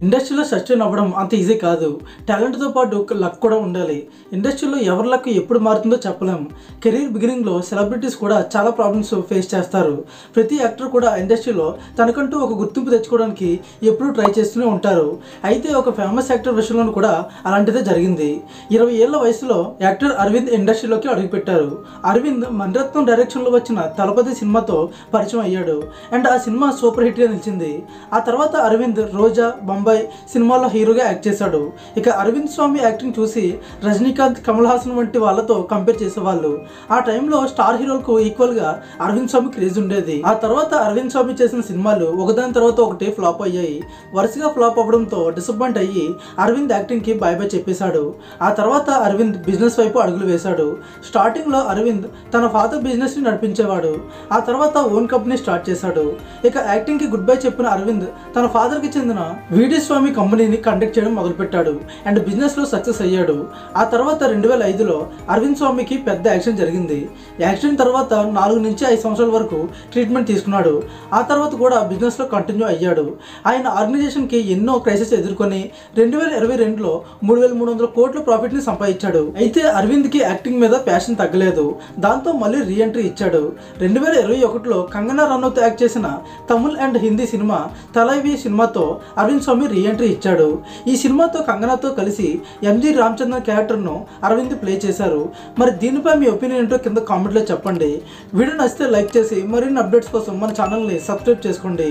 ఇండస్ట్రీలో సస్టైన్ అవ్వడం అంత ఈజీ కాదు. టాలెంట్తో పాటు లక్ కూడా ఉండాలి. ఇండస్ట్రీలో ఎవరి లక్ ఎప్పుడు మారుతుందో చెప్పలేం. కెరీర్ బిగినింగ్లో సెలబ్రిటీస్ కూడా చాలా ప్రాబ్లమ్స్ ఫేస్ చేస్తారు. ప్రతి యాక్టర్ కూడా ఇండస్ట్రీలో తనకంటూ ఒక గుర్తింపు తెచ్చుకోవడానికి ఎప్పుడూ ట్రై చేస్తూనే ఉంటారు. అయితే ఒక ఫేమస్ యాక్టర్ విషయంలో కూడా అలాంటిదే జరిగింది. 20 ఏళ్ల వయసులో యాక్టర్ అరవింద్ ఇండస్ట్రీలోకి అడుగుపెట్టారు. అరవింద్ మణిరత్నం డైరెక్షన్లో వచ్చిన తలపతి సినిమాతో పరిచయం అయ్యాడు. అండ్ ఆ సినిమా సూపర్ హిట్గా నిలిచింది. ఆ తర్వాత అరవింద్ రోజా, బొంబాయి సినిమాలో హీరోగా యాక్ట్ చేశాడు. ఇక అరవింద్ స్వామి యాక్టింగ్ చూసి రజనీకాంత్, కమల్ హాసన్ వంటి వాళ్ళతో కంపేర్ చేసేవాళ్ళు. ఆ టైంలో స్టార్ హీరోలకు ఈక్వల్గా అరవింద్ స్వామి క్రేజ్ ఉండేది. ఆ తర్వాత అరవింద్ స్వామి చేసిన సినిమాలు ఒకదాని తర్వాత ఒకటి ఫ్లాప్ అయ్యాయి. వరుసగా ఫ్లాప్ అవ్వడంతో డిసప్పాయింట్ అయ్యి అరవింద్ యాక్టింగ్కి బాయ్ బాయ్ చెప్పేశాడు. ఆ తర్వాత అరవింద్ బిజినెస్ వైపు అడుగులు వేశాడు. స్టార్టింగ్లో అరవింద్ తన ఫాదర్ బిజినెస్ని నడిపించేవాడు. ఆ తర్వాత ఓన్ కంపెనీ స్టార్ట్ చేశాడు. ఇక యాక్టింగ్కి గుడ్ బై చెప్పిన అరవింద్ తన ఫాదర్కి చెందిన వీడి స్వామి కంపెనీని కండక్ట్ చేయడం మొదలుపెట్టాడు. అండ్ బిజినెస్లో సక్సెస్ అయ్యాడు. ఆ తర్వాత 2005లో అరవింద్ స్వామికి పెద్ద యాక్సిడెంట్ జరిగింది. యాక్సిడెంట్ తర్వాత 4 నుంచి 5 సంవత్సరాల వరకు ట్రీట్మెంట్ తీసుకున్నాడు. ఆ తర్వాత కూడా బిజినెస్లో కంటిన్యూ అయ్యాడు. ఆయన ఆర్గనైజేషన్కి ఎన్నో క్రైసిస్ ఎదుర్కొని 2022లో 3,300 కోట్ల ప్రాఫిట్ని సంపాదించాడు. అయితే అరవింద్కి యాక్టింగ్ మీద ప్యాషన్ తగ్గలేదు. దాంతో మళ్ళీ రీఎంట్రీ ఇచ్చాడు. 2021లో కంగనా రనౌత్ యాక్ట్ చేసిన తమిళ్ అండ్ హిందీ సినిమా తలైవి సినిమాతో అరవింద్ స్వామి రీఎంట్రీ ఇచ్చాడు. ఈ సినిమాతో కంగనాతో కలిసి ఎంజి రామచంద్రన్ క్యారెక్టర్ను అరవింద్ ప్లే చేశారు. మరి దీనిపై మీ ఒపీనియన్ ఏంటో కింద కామెంట్లో చెప్పండి. వీడియో నచ్చితే లైక్ చేసి మరిన్ని అప్డేట్స్ కోసం మన ఛానల్ని సబ్స్క్రైబ్ చేసుకోండి.